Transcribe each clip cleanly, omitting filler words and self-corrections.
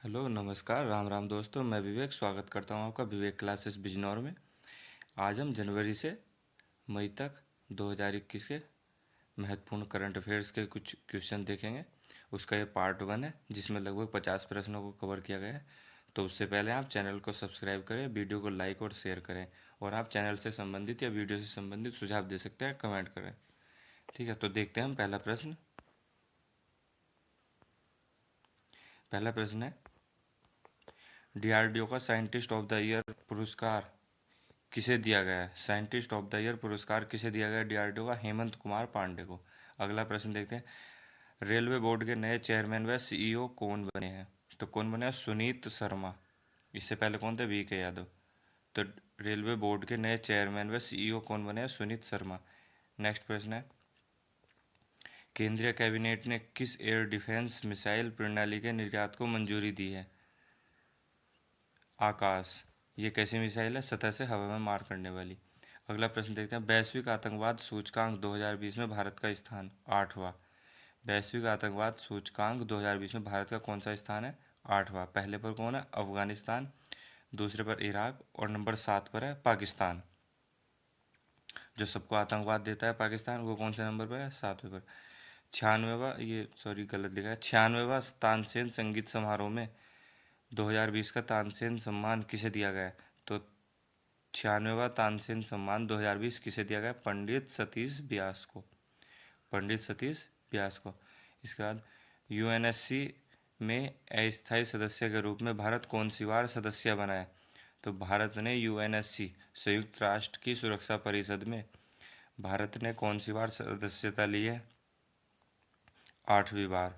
Hello नमस्कार राम राम दोस्तों। मैं विवेक स्वागत करता हूँ आपका विवेक क्लासेस बिजनौर में। आज हम जनवरी से मई तक 2021 के महत्वपूर्ण करंट अफेयर्स के कुछ क्वेश्चन देखेंगे। उसका ये पार्ट 1 है जिसमें लगभग 50 प्रश्नों को कवर किया गया है। तो उससे पहले आप चैनल को सब्सक्राइब करें, वीडियो को लाइक और शेयर करें, और आप चैनल से संबंधित या वीडियो से संबंधित सुझाव दे सकते हैं, कमेंट करें। ठीक है, तो देखते हैं हम पहला प्रश्न। पहला प्रश्न है, डीआरडीओ का साइंटिस्ट ऑफ द ईयर पुरस्कार किसे दिया गया है? साइंटिस्ट ऑफ द ईयर पुरस्कार किसे दिया गया? डीआरडीओ का हेमंत कुमार पांडे को। अगला प्रश्न देखते हैं, रेलवे बोर्ड के नए चेयरमैन व सीईओ कौन बने हैं? तो कौन बने हैं? सुनीत शर्मा। इससे पहले कौन थे? वी के यादव। तो रेलवे बोर्ड के नए चेयरमैन व सीईओ कौन बने हैं? सुनीत शर्मा। नेक्स्ट प्रश्न है, केंद्रीय कैबिनेट ने किस एयर डिफेंस मिसाइल प्रणाली के निर्यात को मंजूरी दी है? आकाश। ये कैसी मिसाइल है? सतह से हवा में मार करने वाली। अगला प्रश्न देखते हैं, वैश्विक आतंकवाद सूचकांक 2020 में भारत का स्थान 8वां। वैश्विक आतंकवाद सूचकांक 2020 में भारत का कौन सा स्थान है? 8वां। पहले पर कौन है? अफगानिस्तान। दूसरे पर इराक, और नंबर 7 पर है पाकिस्तान। जो सबको आतंकवाद देता है पाकिस्तान, वो कौन से नंबर पर है? 7वें पर। 96वां, ये सॉरी गलत लिखा है, 96वां तानसेन संगीत समारोह में 2020 का तानसेन सम्मान किसे दिया गया है? तो 96वां तानसेन सम्मान 2020 किसे दिया गया? पंडित सतीश व्यास को। पंडित सतीश व्यास को। इसके बाद, यूएनएससी में अस्थायी सदस्य के रूप में भारत कौन सी बार सदस्य बना है? तो भारत ने यूएनएससी संयुक्त राष्ट्र की सुरक्षा परिषद में भारत ने कौन सी बार सदस्यता ली है? 8वीं बार।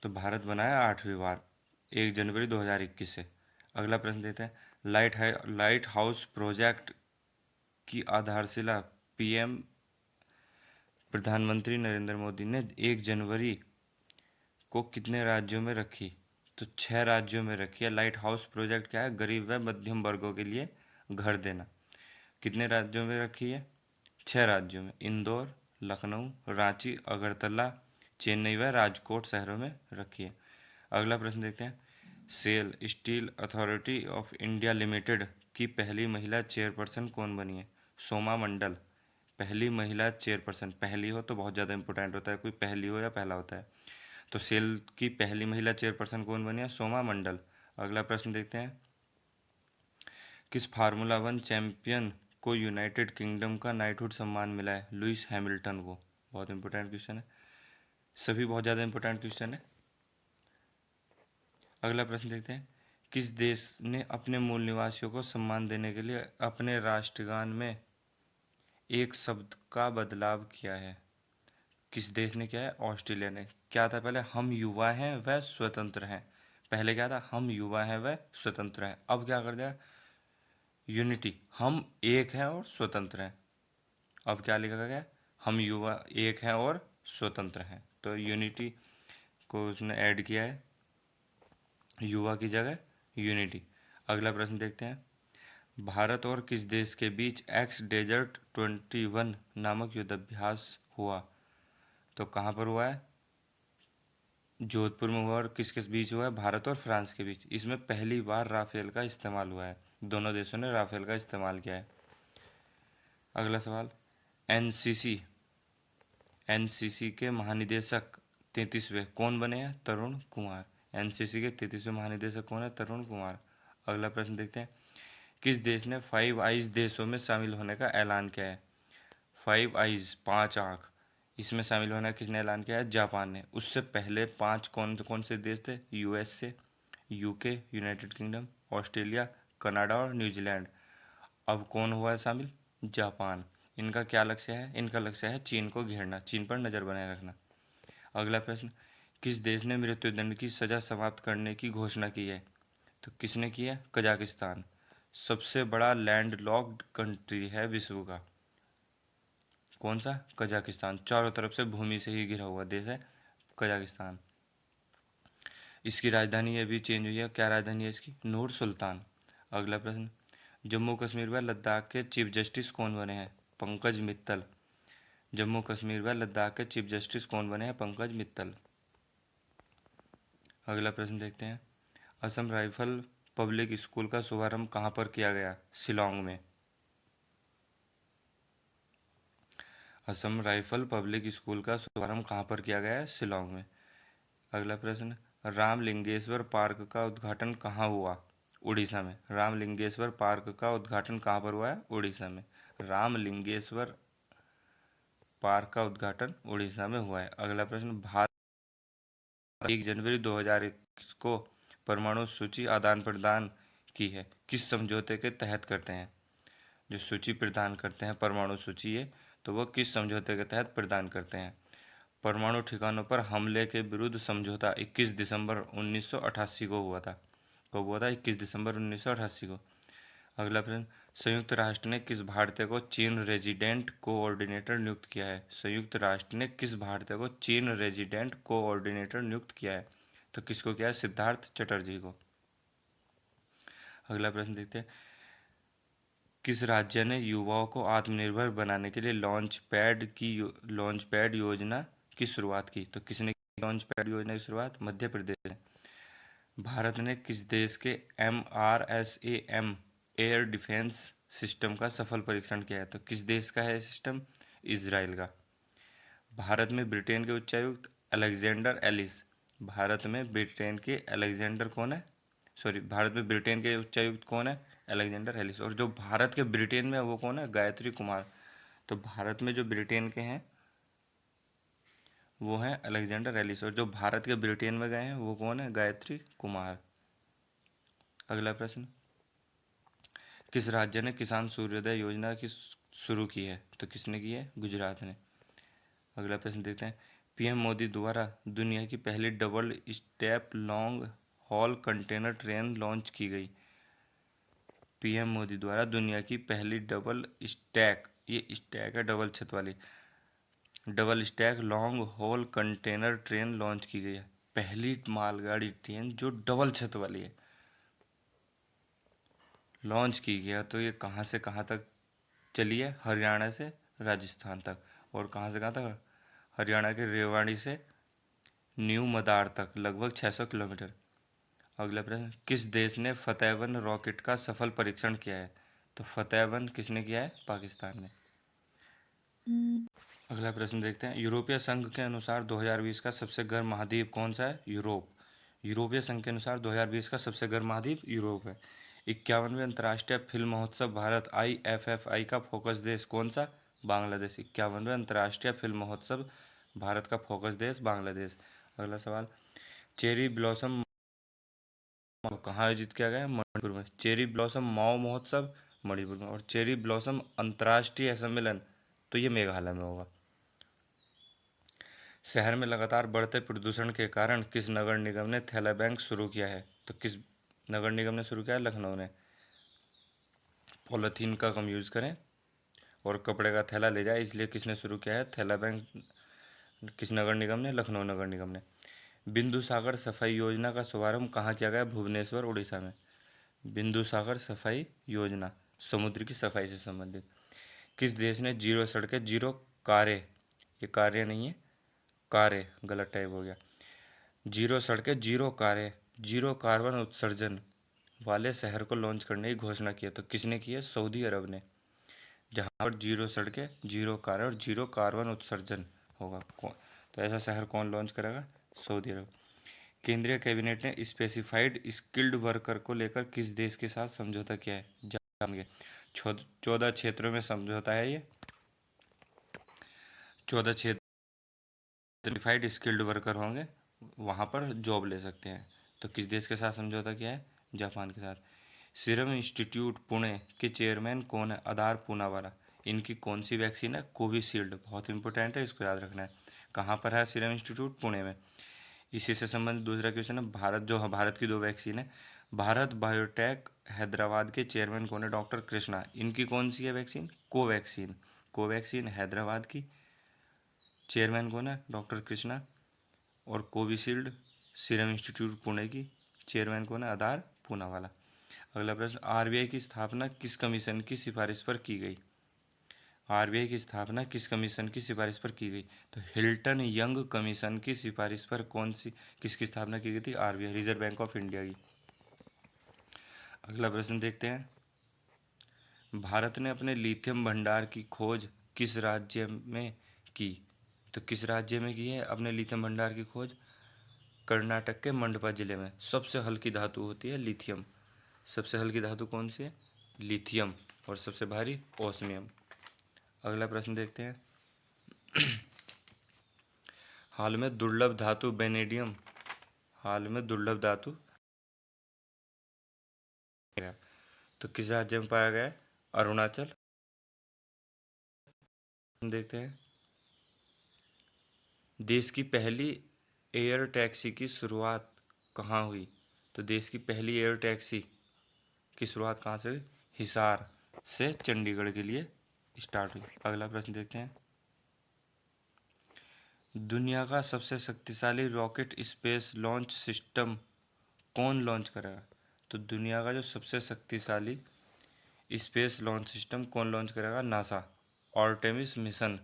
तो भारत बना है 8वीं बार 1 जनवरी 2021 से। अगला प्रश्न देते हैं, लाइट हाउस प्रोजेक्ट की आधारशिला पीएम प्रधानमंत्री नरेंद्र मोदी ने 1 जनवरी को कितने राज्यों में रखी? तो 6 राज्यों में रखी है। लाइट हाउस प्रोजेक्ट क्या है? गरीब व मध्यम वर्गों के लिए घर देना। कितने राज्यों में रखी है? 6 राज्यों में, इंदौर, लखनऊ, रांची, अगरतला, चेन्नई व राजकोट शहरों में रखी है। अगला प्रश्न देखते हैं, SAIL Steel Authority of India Limited की पहली महिला चेयरपर्सन कौन बनी है? सोमा मंडल। पहली महिला चेयरपर्सन, पहली हो तो बहुत ज़्यादा इंपॉर्टेंट होता है, कोई पहली हो या पहला होता है। तो सेल की पहली महिला चेयरपर्सन कौन बनी है? सोमा मंडल। अगला प्रश्न देखते हैं, किस फार्मूला वन चैंपियन को यूनाइटेड किंगडम का नाइटहुड सम्मान मिला है? लुइस हैमिल्टन को। बहुत इंपॉर्टेंट क्वेश्चन है, सभी बहुत ज़्यादा इंपॉर्टेंट क्वेश्चन है। अगला प्रश्न देखते हैं, किस देश ने अपने मूल निवासियों को सम्मान देने के लिए अपने राष्ट्रगान में एक शब्द का बदलाव किया है? किस देश ने किया है? ऑस्ट्रेलिया ने। क्या था पहले? हम युवा हैं वह स्वतंत्र हैं। पहले क्या था? हम युवा हैं वह स्वतंत्र हैं। अब क्या कर दिया? यूनिटी, हम एक हैं और स्वतंत्र हैं। अब क्या लिखा गया? हम युवा एक हैं और स्वतंत्र हैं। तो यूनिटी को उसने ऐड किया है, युवा की जगह यूनिटी। अगला प्रश्न देखते हैं, भारत और किस देश के बीच एक्स डेजर्ट 21 नामक युद्धाभ्यास हुआ? तो कहाँ पर हुआ है? जोधपुर में हुआ। और किस किस बीच हुआ है? भारत और फ्रांस के बीच। इसमें पहली बार राफेल का इस्तेमाल हुआ है, दोनों देशों ने राफेल का इस्तेमाल किया है। अगला सवाल, एनसीसी एनसीसी के महानिदेशक 33वें कौन बने हैं? तरुण कुमार। एनसीसी के 33वें महानिदेशक कौन है? तरुण कुमार। अगला प्रश्न देखते हैं, किस देश ने 5 आइज देशों में शामिल होने का ऐलान किया है? 5 आइज, 5 आँख, इसमें शामिल होने का किसने ऐलान किया है? जापान ने। उससे पहले 5 कौन कौन से देश थे? USA, UK, United kingdom, Australia, Canada और न्यूजीलैंड। अब कौन हुआ है शामिल? जापान। इनका क्या लक्ष्य है? इनका लक्ष्य है चीन को घेरना, चीन पर नज़र बनाए रखना। अगला प्रश्न, किस देश ने मृत्युदंड की सज़ा समाप्त करने की घोषणा की है? तो किसने की है? कजाकिस्तान। सबसे बड़ा लैंडलॉक्ड कंट्री है विश्व का। कौन सा? कजाकिस्तान। चारों तरफ से भूमि से ही घिरा हुआ देश है कजाकिस्तान। इसकी राजधानी अभी चेंज हुई है, क्या राजधानी है इसकी? नूर सुल्तान। अगला प्रश्न, जम्मू कश्मीर व लद्दाख के चीफ जस्टिस कौन बने हैं? पंकज मित्तल। जम्मू कश्मीर व लद्दाख के चीफ जस्टिस कौन बने हैं? पंकज मित्तल। अगला प्रश्न देखते हैं। असम राइफल पब्लिक स्कूल का शुभारंभ कहाँ पर किया गया? शिलोंग में। असम राइफल पब्लिक स्कूल का शुभारंभ कहाँ पर किया गया है? शिलोंग में। अगला प्रश्न, रामलिंगेश्वर पार्क का उद्घाटन कहाँ हुआ? उड़ीसा में। रामलिंगेश्वर पार्क का उद्घाटन कहाँ पर हुआ है? उड़ीसा में। रामलिंगेश्वर पार्क का उद्घाटन उड़ीसा में हुआ है। अगला प्रश्न, भारत 1 जनवरी 2021 को परमाणु सूची आदान प्रदान की है, किस समझौते के तहत करते हैं? जो सूची प्रदान करते हैं परमाणु सूची है, तो वो किस समझौते के तहत प्रदान करते हैं? परमाणु ठिकानों पर हमले के विरुद्ध समझौता 21 दिसंबर 1988 को हुआ था। कब हुआ था? 21 दिसंबर 1988 को। अगला प्रश्न, संयुक्त राष्ट्र ने किस भारतीय को चीन रेजिडेंट कोऑर्डिनेटर नियुक्त किया है? संयुक्त राष्ट्र ने किस भारतीय को चीन रेजिडेंट कोऑर्डिनेटर नियुक्त किया है? तो किसको किया है? सिद्धार्थ चटर्जी को। अगला प्रश्न देखते हैं। किस राज्य ने युवाओं को आत्मनिर्भर बनाने के लिए लॉन्च पैड योजना की शुरुआत की? तो किसने लॉन्च पैड योजना की शुरुआत? मध्य प्रदेश ने। भारत ने किस देश के MRSAM एयर डिफेंस सिस्टम का सफल परीक्षण किया है? तो किस देश का है सिस्टम? इजराइल का। भारत में ब्रिटेन के उच्चायुक्त अलेक्जेंडर एलिस। भारत में ब्रिटेन के अलेक्जेंडर कौन है? सॉरी, भारत में ब्रिटेन के उच्चायुक्त कौन है? Alexander Ellis. और जो भारत के ब्रिटेन में है वो कौन है? गायत्री कुमार। तो भारत में जो ब्रिटेन के हैं वो हैं अलेक्जेंडर एलिस, और जो भारत के ब्रिटेन में गए हैं वो कौन है? गायत्री कुमार। अगला प्रश्न, किस राज्य ने किसान सूर्योदय योजना की शुरू की है? तो किसने की है? गुजरात ने। अगला प्रश्न देखते हैं। पीएम मोदी द्वारा दुनिया की पहली double step long haul container train launch की गई। पीएम मोदी द्वारा दुनिया की पहली डबल स्टैक, ये स्टैक है डबल छत वाली, double stack long haul container train launch की गई है। पहली मालगाड़ी ट्रेन जो डबल छत वाली है लॉन्च की गया। तो ये कहाँ से कहाँ तक चली है? हरियाणा से राजस्थान तक। और कहाँ से कहाँ तक? हरियाणा के रेवाड़ी से न्यू मदार तक, लगभग 600 किलोमीटर। अगला प्रश्न, किस देश ने फतेह-1 रॉकेट का सफल परीक्षण किया है? तो फतेह-1 किसने किया है? पाकिस्तान ने। अगला प्रश्न देखते हैं। यूरोपीय संघ के अनुसार 2020 का सबसे गर्म महाद्वीप कौन सा है? यूरोप। यूरोपीय संघ के अनुसार 2020 का सबसे गर्म महाद्वीप यूरोप है। 51वें अंतर्राष्ट्रीय फिल्म महोत्सव भारत IFFI का फोकस देश कौन सा? बांग्लादेश। 51वें अंतर्राष्ट्रीय फिल्म महोत्सव भारत का फोकस देश बांग्लादेश। अगला सवाल, चेरी ब्लॉसम कहाँ आयोजित किया गया है? मणिपुर में। चेरी ब्लॉसम माओ महोत्सव मणिपुर में, और चेरी ब्लॉसम अंतर्राष्ट्रीय सम्मेलन तो ये मेघालय में होगा। शहर में लगातार बढ़ते प्रदूषण के कारण किस नगर निगम ने थैला बैंक शुरू किया है? तो किस नगर निगम ने शुरू किया है? लखनऊ ने। पॉलीथीन का कम यूज़ करें और कपड़े का थैला ले जाए, इसलिए किसने शुरू किया है थैला बैंक? किस नगर निगम ने? लखनऊ नगर निगम ने। बिंदु सागर सफाई योजना का शुभारंभ कहाँ किया गया? भुवनेश्वर उड़ीसा में। बिंदु सागर सफाई योजना समुद्र की सफाई से संबंधित। किस देश ने जीरो सड़कें जीरो कारें, ये कार्य नहीं है, कारें गलत टाइप हो गया, जीरो सड़कें जीरो कारें जीरो कार्बन उत्सर्जन वाले शहर को लॉन्च करने की घोषणा की है? तो किसने की है? सऊदी अरब ने। जहाँ पर जीरो सड़कें जीरो कारें और जीरो कार्बन उत्सर्जन होगा, कौन? तो ऐसा शहर कौन लॉन्च करेगा? सऊदी अरब। केंद्रीय कैबिनेट ने स्पेसिफाइड स्किल्ड वर्कर को लेकर किस देश के साथ समझौता किया है? जापान के। 14 क्षेत्रों में समझौता है ये। 14 क्षेत्र सर्टिफाइड स्किल्ड वर्कर होंगे, वहाँ पर जॉब ले सकते हैं। तो किस देश के साथ समझौता किया है? जापान के साथ। सीरम इंस्टीट्यूट पुणे के चेयरमैन कौन है? आधार पूनावाला। इनकी कौन सी वैक्सीन है? कोविशील्ड। बहुत इंपॉर्टेंट है, इसको याद रखना है। कहाँ पर है सीरम इंस्टीट्यूट? पुणे में। इसी से संबंधित दूसरा क्वेश्चन है, भारत की 2 वैक्सीन है। भारत बायोटेक हैदराबाद के चेयरमैन कौन है? डॉक्टर कृष्णा। इनकी कौन सी है वैक्सीन? कोवैक्सीन। कोवैक्सीन हैदराबाद की, चेयरमैन कौन है? डॉक्टर कृष्णा। और कोविशील्ड सीरम इंस्टीट्यूट पुणे की, चेयरमैन कौन है? आधार पूनावाला। अगला प्रश्न, RBI की स्थापना किस कमीशन की सिफारिश पर की गई? आरबीआई की स्थापना किस कमीशन की सिफारिश पर की गई? तो हिल्टन यंग कमीशन की सिफारिश पर किसकी स्थापना की गई थी? RBI, reserve bank of India की। अगला प्रश्न देखते हैं। भारत ने अपने लिथियम भंडार की खोज किस राज्य में की? तो किस राज्य में की है अपने लिथियम भंडार की खोज? कर्नाटक के मंडपा जिले में। सबसे हल्की धातु होती है लिथियम। सबसे हल्की धातु कौन सी है? लिथियम। और सबसे भारी ओस्मियम। अगला प्रश्न देखते हैं। हाल में दुर्लभ धातु वेनेडियम तो किस राज्य में पाया गया है? अरुणाचल। देखते हैं। देश की पहली एयर टैक्सी की शुरुआत कहाँ हुई? तो देश की पहली एयर टैक्सी की शुरुआत कहाँ से हुई? हिसार से चंडीगढ़ के लिए स्टार्ट हुई। अगला प्रश्न देखते हैं। दुनिया का सबसे शक्तिशाली रॉकेट स्पेस लॉन्च सिस्टम कौन लॉन्च करेगा? तो दुनिया का जो सबसे शक्तिशाली स्पेस लॉन्च सिस्टम कौन लॉन्च करेगा? नासा। Artemis mission.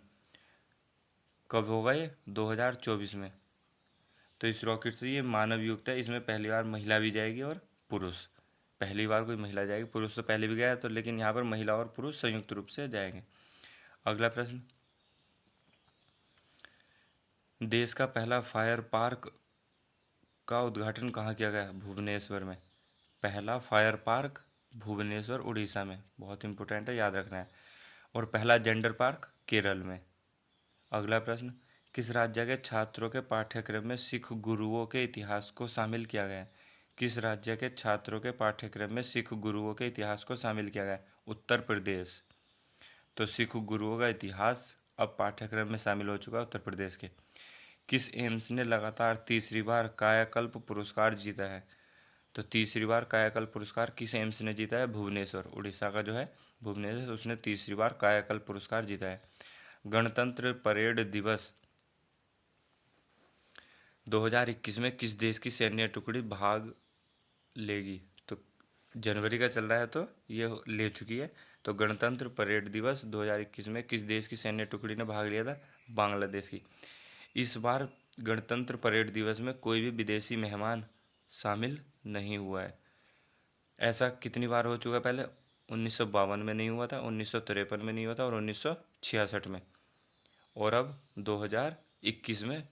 कब होगा ये? 2024 में। तो इस रॉकेट से ये मानव युक्त है। इसमें पहली बार महिला भी जाएगी और पुरुष। पहली बार कोई महिला जाएगी, पुरुष तो पहले भी गया तो, लेकिन यहाँ पर महिला और पुरुष संयुक्त रूप से जाएंगे। अगला प्रश्न। देश का पहला फायर पार्क का उद्घाटन कहाँ किया गया? भुवनेश्वर में। पहला फायर पार्क भुवनेश्वर उड़ीसा में। बहुत इंपॉर्टेंट है, याद रखना है। और पहला जेंडर पार्क केरल में। अगला प्रश्न। किस राज्य के छात्रों के पाठ्यक्रम में सिख गुरुओं के इतिहास को शामिल किया गया है? किस राज्य के छात्रों के पाठ्यक्रम में सिख गुरुओं के इतिहास को शामिल किया गया है? उत्तर प्रदेश। तो सिख गुरुओं का इतिहास अब पाठ्यक्रम में शामिल हो चुका है उत्तर प्रदेश के। किस एम्स ने लगातार तीसरी बार कायाकल्प पुरस्कार जीता है? तो तीसरी बार कायाकल्प पुरस्कार किस एम्स ने जीता है? भुवनेश्वर, उड़ीसा का जो है भुवनेश्वर, उसने तीसरी बार कायाकल्प पुरस्कार जीता है। गणतंत्र परेड दिवस 2021 में किस देश की सैन्य टुकड़ी भाग लेगी? तो जनवरी का चल रहा है तो ये ले चुकी है। तो गणतंत्र परेड दिवस 2021 में किस देश की सैन्य टुकड़ी ने भाग लिया था? बांग्लादेश की। इस बार गणतंत्र परेड दिवस में कोई भी विदेशी मेहमान शामिल नहीं हुआ है। ऐसा कितनी बार हो चुका है पहले? 1952 में नहीं हुआ था, 1953 में नहीं हुआ था और 1966 में। और अब 2021 में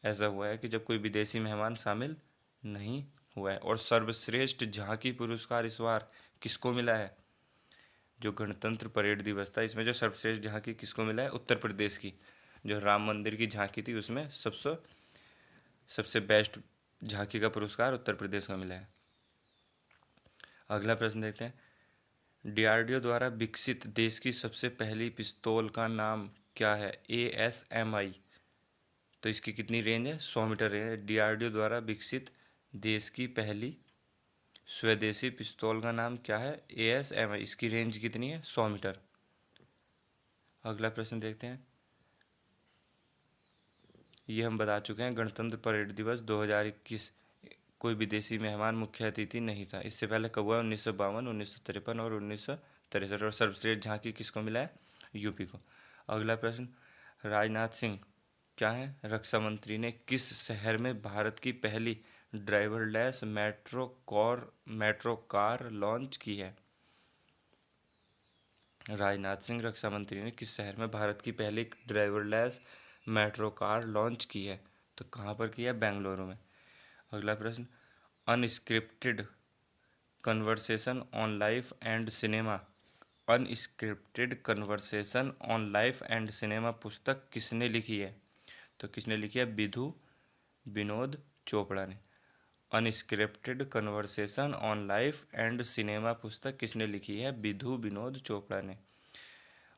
ऐसा हुआ है कि जब कोई विदेशी मेहमान शामिल नहीं हुआ है। और सर्वश्रेष्ठ झांकी पुरस्कार इस बार किसको मिला है? जो गणतंत्र परेड दिवस था, इसमें जो सर्वश्रेष्ठ झांकी किसको मिला है? उत्तर प्रदेश की। जो राम मंदिर की झांकी थी उसमें सबसे बेस्ट झांकी का पुरस्कार उत्तर प्रदेश को मिला है। अगला प्रश्न देखते हैं। डीआरडीओ द्वारा विकसित देश की सबसे पहली पिस्तौल का नाम क्या है? ASMI। तो इसकी कितनी रेंज है? 100 मीटर रेंज है। डीआरडीओ द्वारा विकसित देश की पहली स्वदेशी पिस्तौल का नाम क्या है? ASMI। इसकी रेंज कितनी है? 100 मीटर। अगला प्रश्न देखते हैं। ये हम बता चुके हैं, गणतंत्र परेड दिवस 2021 कोई विदेशी मेहमान मुख्य अतिथि नहीं था। इससे पहले कब हुआ? 1952, 1953 और 1963। और सर्वश्रेष्ठ झांकी किसको मिला है? यूपी को। अगला प्रश्न। राजनाथ सिंह क्या है? रक्षा मंत्री ने किस शहर में भारत की पहली ड्राइवरलेस मेट्रो कार लॉन्च की है? राजनाथ सिंह रक्षा मंत्री ने किस शहर में भारत की पहली ड्राइवरलेस मेट्रो कार लॉन्च की है? तो कहाँ पर की है? बेंगलुरु में। अगला प्रश्न। Unscripted conversation on life and cinema unscripted conversation on life and cinema पुस्तक किसने लिखी है? तो किसने लिखी है? विधु विनोद चोपड़ा ने। Unscripted conversation on life and cinema पुस्तक किसने लिखी है? विधु विनोद चोपड़ा ने।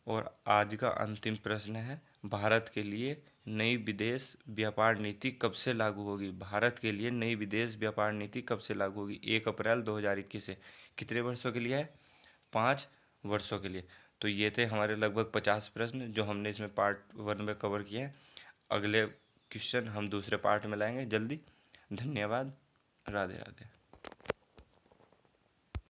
और आज का अंतिम प्रश्न है। भारत के लिए नई विदेश व्यापार नीति कब से लागू होगी? भारत के लिए नई विदेश व्यापार नीति कब से लागू होगी? 1 अप्रैल 2021 से। कितने वर्षों के लिए है? 5 वर्षों के लिए। तो ये थे हमारे लगभग 50 प्रश्न जो हमने इसमें पार्ट 1 में कवर किए हैं। अगले क्वेश्चन हम दूसरे पार्ट में लाएंगे जल्दी। धन्यवाद। राधे राधे।